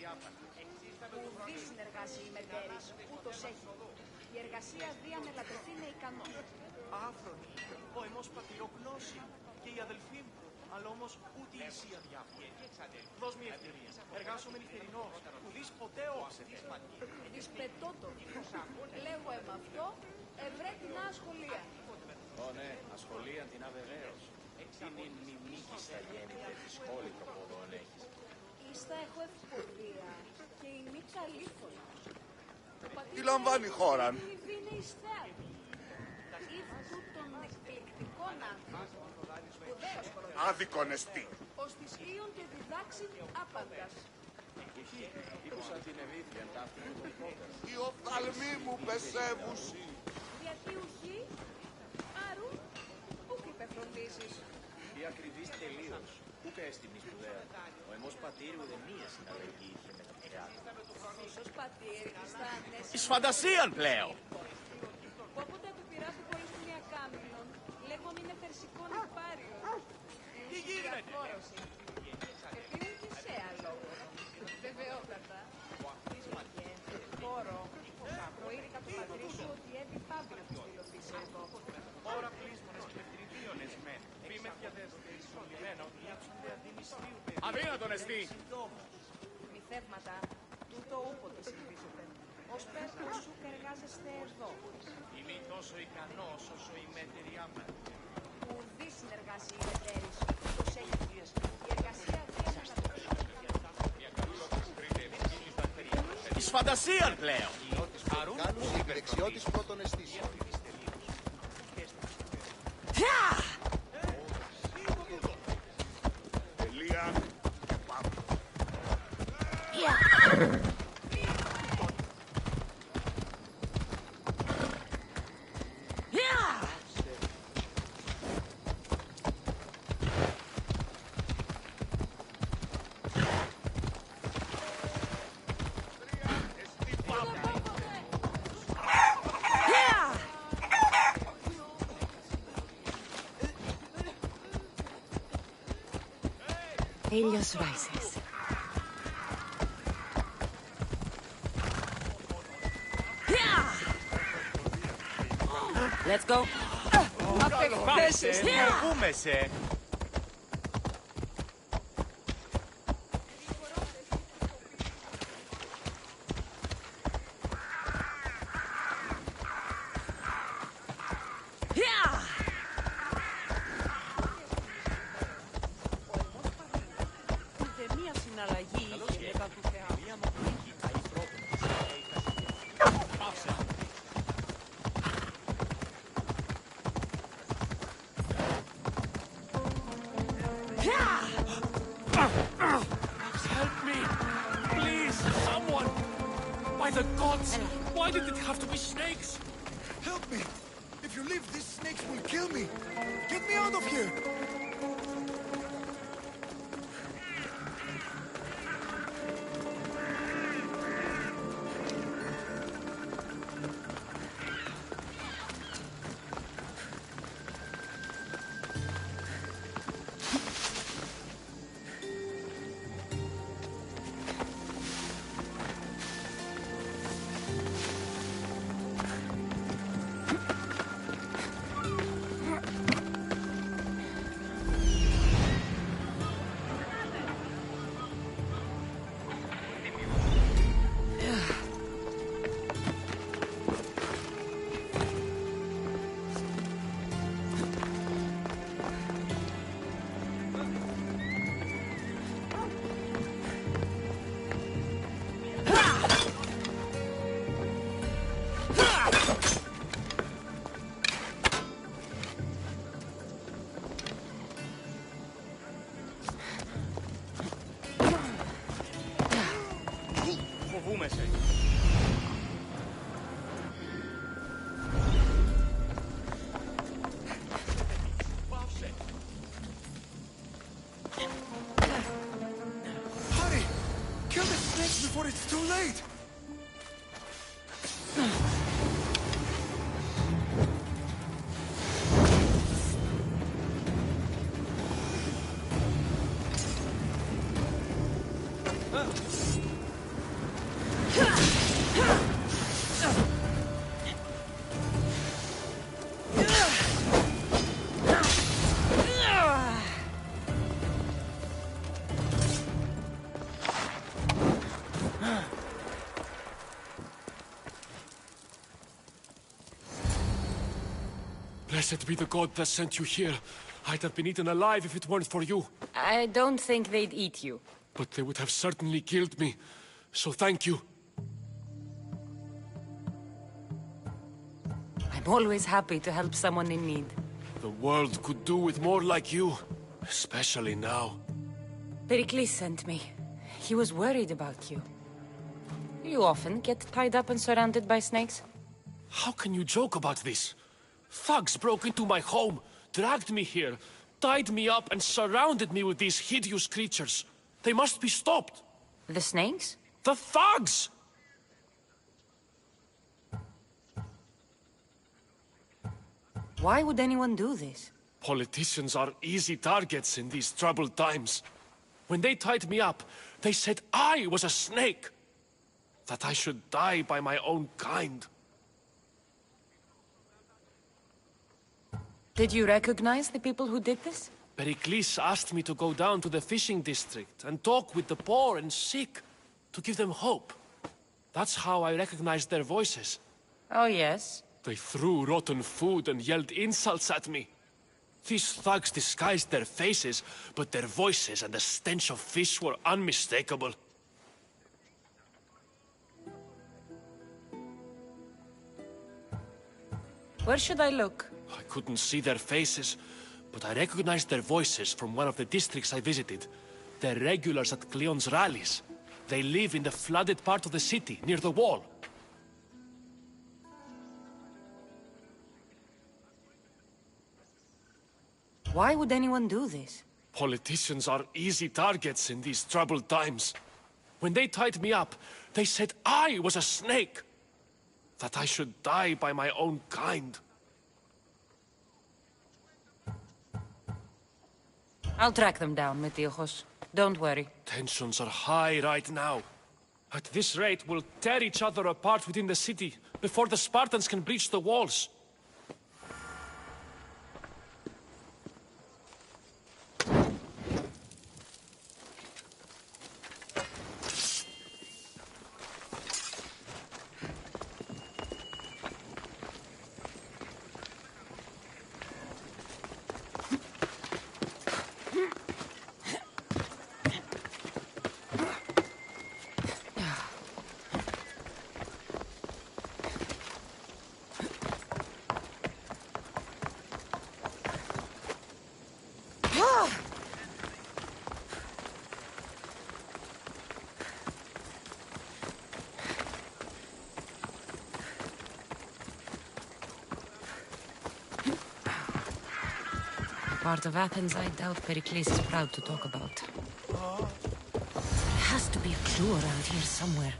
Ουδή συνεργάσει η μετέρης, ούτως έχει. Η εργασία διαμελατωθεί είναι ικανός. Άφρονη, ο εμός πατηρογνώση και οι αδελφοί μου, αλλά όμως ούτε η Ισία διάφορα. Δώσ' μια ευκαιρία. Εργάσομαι νυχτερινός, ουδής ποτέ όψετε. Ουδής πετώτο. Λέγω εμ' αυτό, ευρέ την ασχολία. Ω ναι, ασχολία την αβεβαίως. Την μιμήκιστα γέννητε τη σχόλη προποδόν έχεις. Ίστα έχω ευποδία και η μη καλήφωνα. Τι λαμβάνει η χώρα. Είναι εις θέατρο. Ήφτου των εκπληκτικών άνθρωπων. Σπουδαίος κοροϊδός. Άδικον εστί. Ως της ίων και διδάξει άπαντας. Ήκουσα την ευήθεια ταύτη μου τον υπόκας. Οι οφθαλμοί μου πεσεύουσι. Γιατί ουχή, άρου, ούκ υπεφροντίσεις. Τι ακριβής τελείως. Ούκ έστιμη σπουδαία. Ο εμός πατήρ ουδε μία συναλλαγή είχε με τα θεάτρα. Ίσως πατήρ, στα ανέσαι. Εις φαντασίαν πλέον. Όποτε του πειράζει πολύ στην Ιακάμιλον, λέγον είναι περσικών υπάριον. Τι γίνεται. Επίμουν και σε άλλο. Βεβαιότατα. Χώρο. Προείδηκα το πατρί σου ότι έδι πάμπλα του στυλωθείς εδώ. Ωρα πλήσμονες και τριβίωνες με. Μη με διαδέστερης ολυμένο, διάψονται αντιμιστρίου παιδί. Αδύνατον εστί. Μη θεύματα, τούτο ούποτε συμβίζεται. Ως πέφτος σου και εργάζεστε εδώ. Είμαι τόσο ικανός όσο η μέτερη άμανη. Ουδή συνεργάσει η μετέρης, ούτως έχει. Η εργασία διαμελατωθεί. Εις φαντασίαν πλέον. Κάνουν οι υπηρεξιώτης πρώτον εστί. Τελεία και πάμε. Ήλιος rises. Let's go. Απεκθέσεις. Φοβούμε σε. Ούτε μία συναλλαγή είχε μετά του θεάτρου. Help me! Please, someone! By the gods! Why did it have to be snakes? Help me! If you leave, these snakes will kill me! Get me out of here! Φοβούμε σε. Πάυσε. Hurry! Kill the snakes before it's too late! Blessed be the god that sent you here. I'd have been eaten alive if it weren't for you. I don't think they'd eat you. But they would have certainly killed me. So thank you. I'm always happy to help someone in need. The world could do with more like you. Especially now. Pericles sent me. He was worried about you. You often get tied up and surrounded by snakes? How can you joke about this? Thugs broke into my home, dragged me here, tied me up and surrounded me with these hideous creatures. They must be stopped. The snakes? The thugs! Why would anyone do this? Politicians are easy targets in these troubled times. When they tied me up, they said I was a snake. That I should die by my own kind. Did you recognize the people who did this? Pericles asked me to go down to the fishing district and talk with the poor and sick, to give them hope. That's how I recognized their voices. Oh, yes? They threw rotten food and yelled insults at me. These thugs disguised their faces, but their voices and the stench of fish were unmistakable. Where should I look? I couldn't see their faces, but I recognized their voices from one of the districts I visited. They're regulars at Cleon's rallies. They live in the flooded part of the city, near the wall. Why would anyone do this? Politicians are easy targets in these troubled times. When they tied me up, they said I was a snake. That I should die by my own kind. I'll track them down, Metiojos. Don't worry. Tensions are high right now. At this rate, we'll tear each other apart within the city, before the Spartans can breach the walls. Part of Athens I doubt Pericles is proud to talk about. There has to be a clue around here somewhere.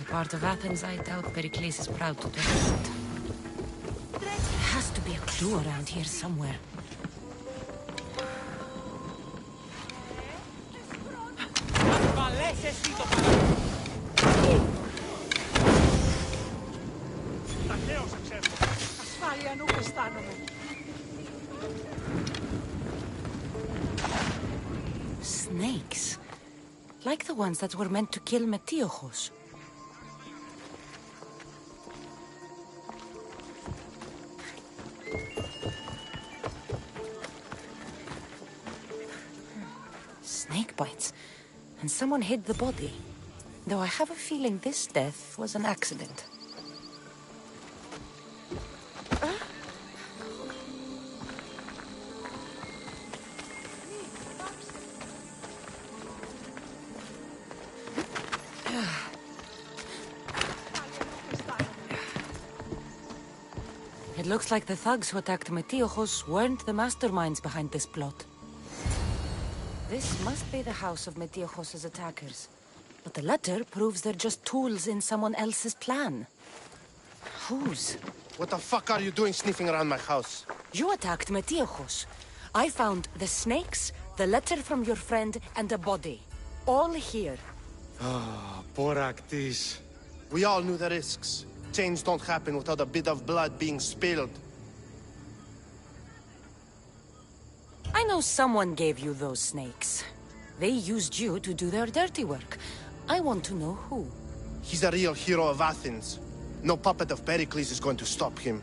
Part of Athens I doubt Pericles is proud to talk about. There has to be a clue around here somewhere. Snakes. Like the ones that were meant to kill Metiochos. Snake bites. And someone hid the body. Though I have a feeling this death was an accident. It looks like the thugs who attacked Metiochos weren't the masterminds behind this plot. This must be the house of Metiochos' attackers. But the letter proves they're just tools in someone else's plan. Whose? What the fuck are you doing sniffing around my house? You attacked Metiochos. I found the snakes, the letter from your friend, and a body. All here. Ah, Boraktis. We all knew the risks. Change don't happen without a bit of blood being spilled. I know someone gave you those snakes. They used you to do their dirty work. I want to know who. He's a real hero of Athens. No puppet of Pericles is going to stop him.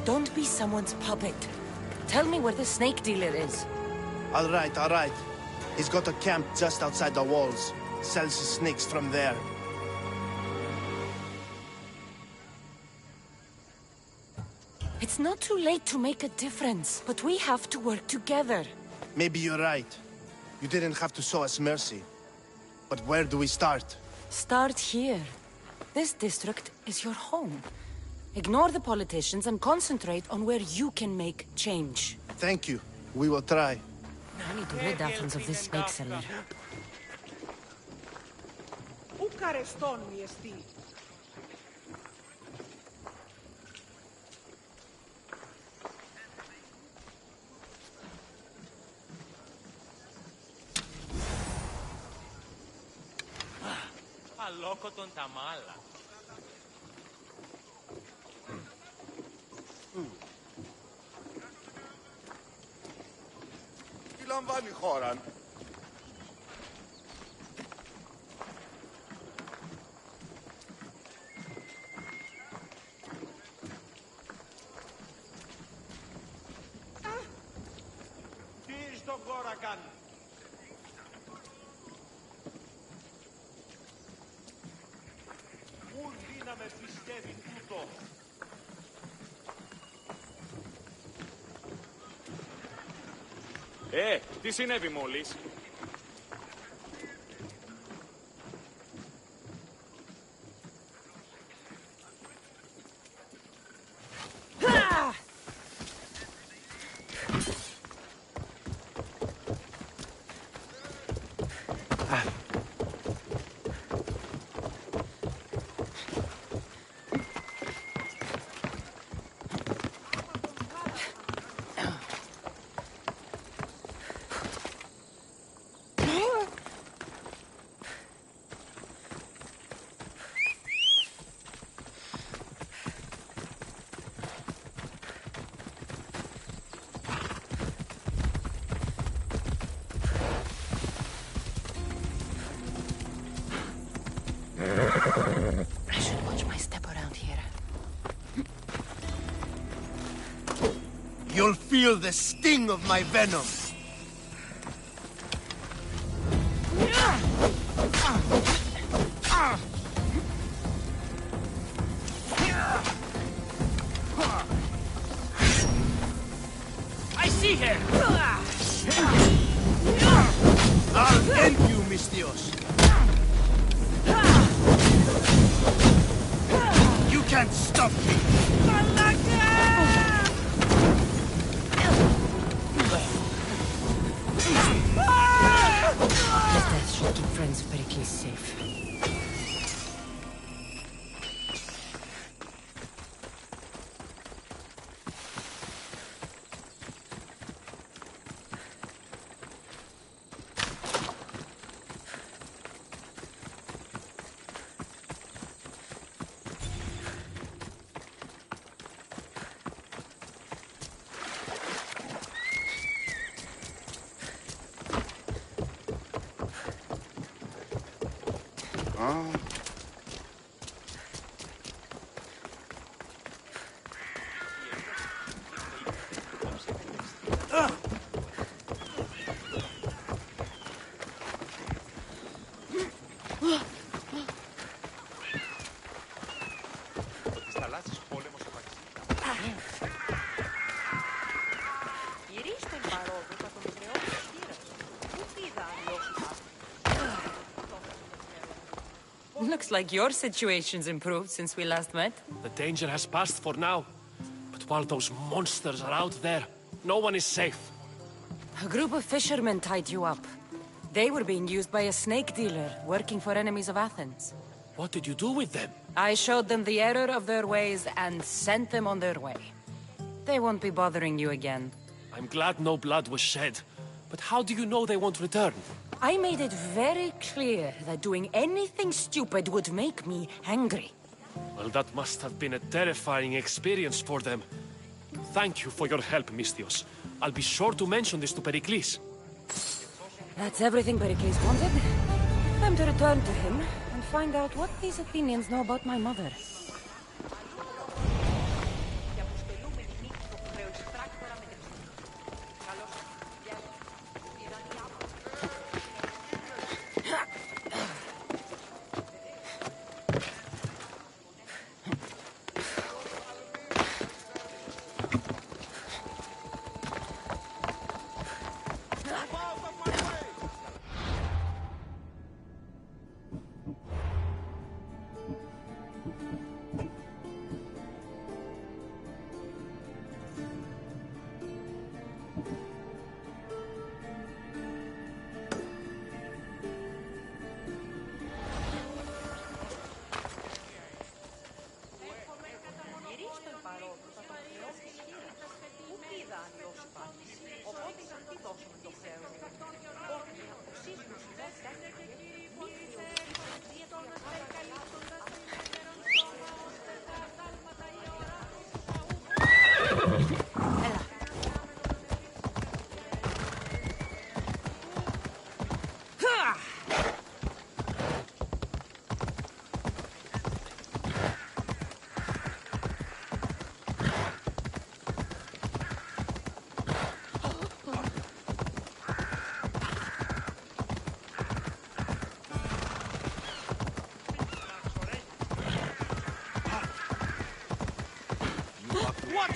Don't be someone's puppet. Tell me where the snake dealer is. All right. He's got a camp just outside the walls. Sells his snakes from there. It's not too late to make a difference, but we have to work together. Maybe you're right. You didn't have to show us mercy. But where do we start? Start here. This district is your home. Ignore the politicians and concentrate on where you can make change. Thank you. We will try. I need to rid Athens of this snake seller. Αλόκοτον τα μάλα. Τι λαμβάνει η χώρα? Τι στον κόρα κάνει? Πού δύναμε πιστεύει τούτο? Τι συνέβη μόλις? I should watch my step around here. You'll feel the sting of my venom. I see her! I'll end you, Mystios. You can't stop me. His death should keep friends of Pericles safe. Γυρίστε παρόδο, θα τον χρεώσει χείρας. Πού είδα αλλιώς Looks like your situation's improved since we last met. The danger has passed for now. But while those monsters are out there, no one is safe. A group of fishermen tied you up. They were being used by a snake dealer working for enemies of Athens. What did you do with them? I showed them the error of their ways and sent them on their way. They won't be bothering you again. I'm glad no blood was shed. But how do you know they won't return? I made it very clear that doing anything stupid would make me angry. Well, that must have been a terrifying experience for them. Thank you for your help, Mystios. I'll be sure to mention this to Pericles. That's everything Pericles wanted. Time to return to him and find out what these Athenians know about my mother.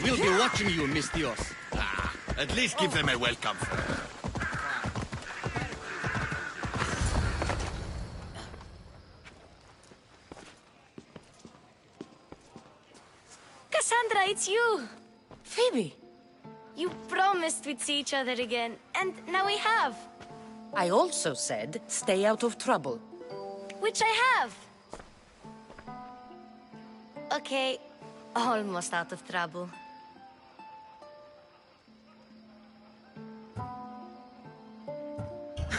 We'll be watching you, Mystios. At least give them a welcome. Cassandra, it's you! Phoebe! You promised we'd see each other again, and now we have. I also said, stay out of trouble. Which I have. Okay, almost out of trouble.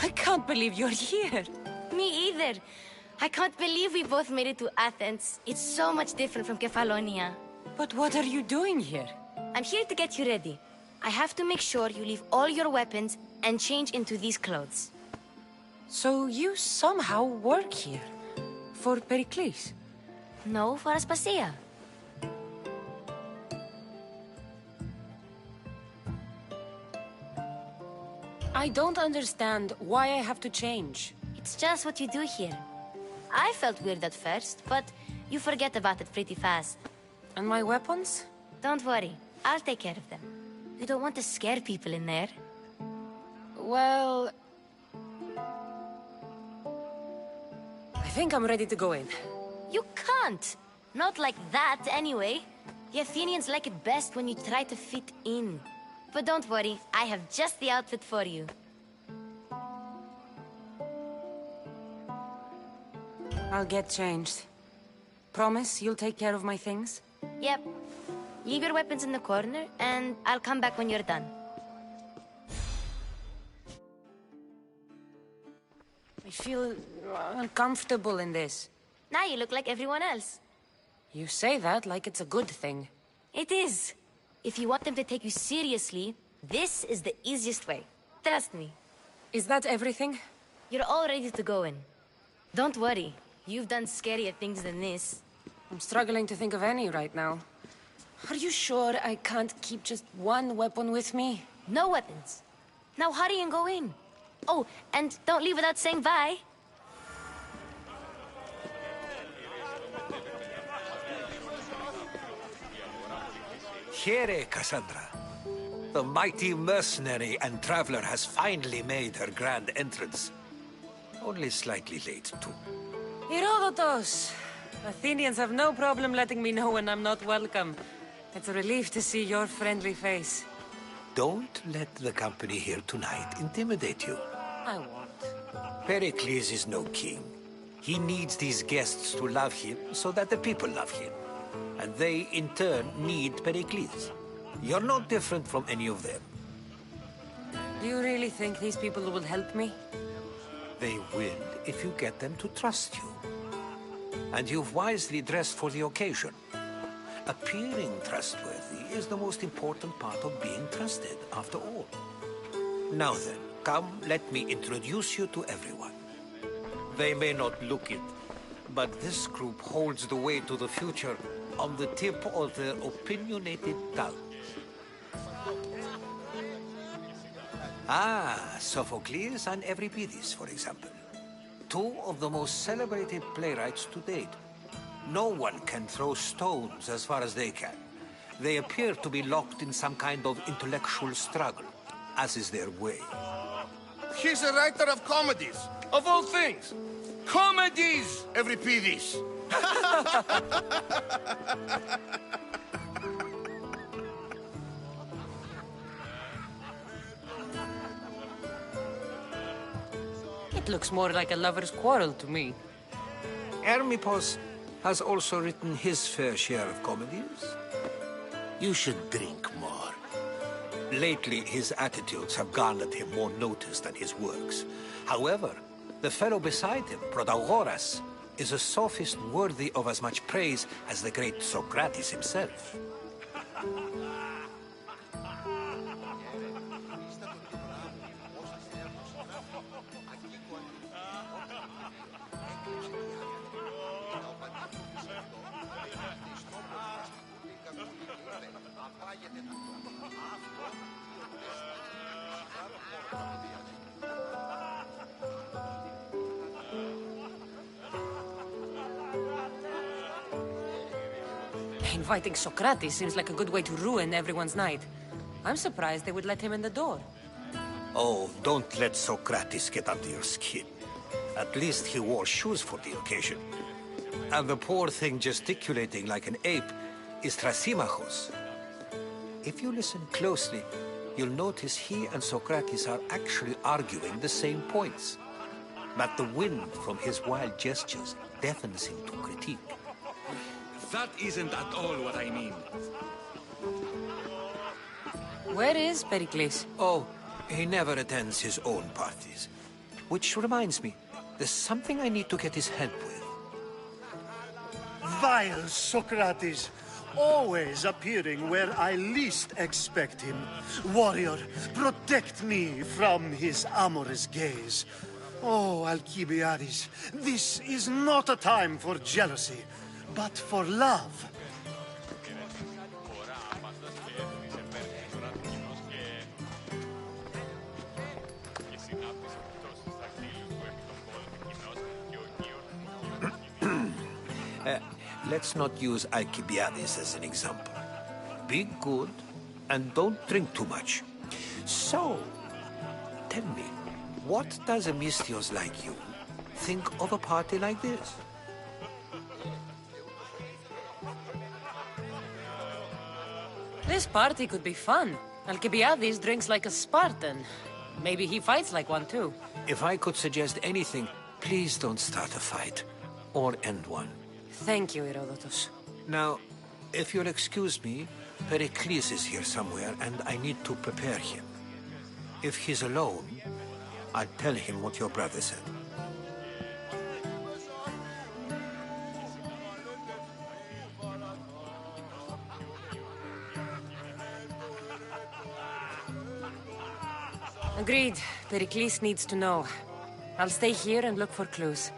I can't believe you're here. Me either. I can't believe we both made it to Athens. It's so much different from Kefalonia. But what are you doing here? I'm here to get you ready. I have to make sure you leave all your weapons and change into these clothes. So you somehow work here? For Pericles? No, for Aspasia. I don't understand why I have to change. It's just what you do here. I felt weird at first, but you forget about it pretty fast. And my weapons? Don't worry, I'll take care of them. You don't want to scare people in there. Well... I think I'm ready to go in. You can't! Not like that, anyway. The Athenians like it best when you try to fit in. But don't worry, I have just the outfit for you. I'll get changed. Promise you'll take care of my things? Yep. Leave your weapons in the corner, and I'll come back when you're done. I feel uncomfortable in this. Now you look like everyone else. You say that like it's a good thing. It is. If you want them to take you seriously, this is the easiest way. Trust me. Is that everything? You're all ready to go in. Don't worry. You've done scarier things than this. I'm struggling to think of any right now. Are you sure I can't keep just one weapon with me? No weapons. Now hurry and go in. Oh, and don't leave without saying bye. Here, Cassandra. The mighty mercenary and traveler has finally made her grand entrance. Only slightly late, too. Herodotus! Athenians have no problem letting me know when I'm not welcome. It's a relief to see your friendly face. Don't let the company here tonight intimidate you. I won't. Pericles is no king. He needs these guests to love him so that the people love him. And they, in turn, need Pericles. You're not different from any of them. Do you really think these people will help me? They will if you get them to trust you. And you've wisely dressed for the occasion. Appearing trustworthy is the most important part of being trusted, after all. Now then, come, let me introduce you to everyone. They may not look it, but this group holds the way to the future on the tip of their opinionated tongue. Ah, Sophocles and Euripides, for example. Two of the most celebrated playwrights to date. No one can throw stones as far as they can. They appear to be locked in some kind of intellectual struggle, as is their way. He's a writer of comedies, of all things. Comedies, Euripides. It looks more like a lover's quarrel to me. Hermippos has also written his fair share of comedies. You should drink more. Lately, his attitudes have garnered him more notice than his works. However, the fellow beside him, Protagoras, is a sophist worthy of as much praise as the great Socrates himself. Inviting Socrates seems like a good way to ruin everyone's night. I'm surprised they would let him in the door. Oh, don't let Socrates get under your skin. At least he wore shoes for the occasion. And the poor thing gesticulating like an ape is Thrasymachos. If you listen closely, you'll notice he and Socrates are actually arguing the same points. But the wind from his wild gestures deafens him to critique. That isn't at all what I mean. Where is Pericles? Oh, he never attends his own parties. Which reminds me, there's something I need to get his help with. Vile Socrates, always appearing where I least expect him. Warrior, protect me from his amorous gaze. Oh, Alcibiades, this is not a time for jealousy, but for love. Let's not use Alcibiades as an example. Be good, and don't drink too much. So, tell me, what does a Misthios like you think of a party like this? This party could be fun. Alcibiades drinks like a Spartan. Maybe he fights like one too. If I could suggest anything, please don't start a fight. Or end one. Thank you, Herodotus. Now, if you'll excuse me, Pericles is here somewhere, and I need to prepare him. If he's alone, I'll tell him what your brother said. Agreed. Pericles needs to know. I'll stay here and look for clues.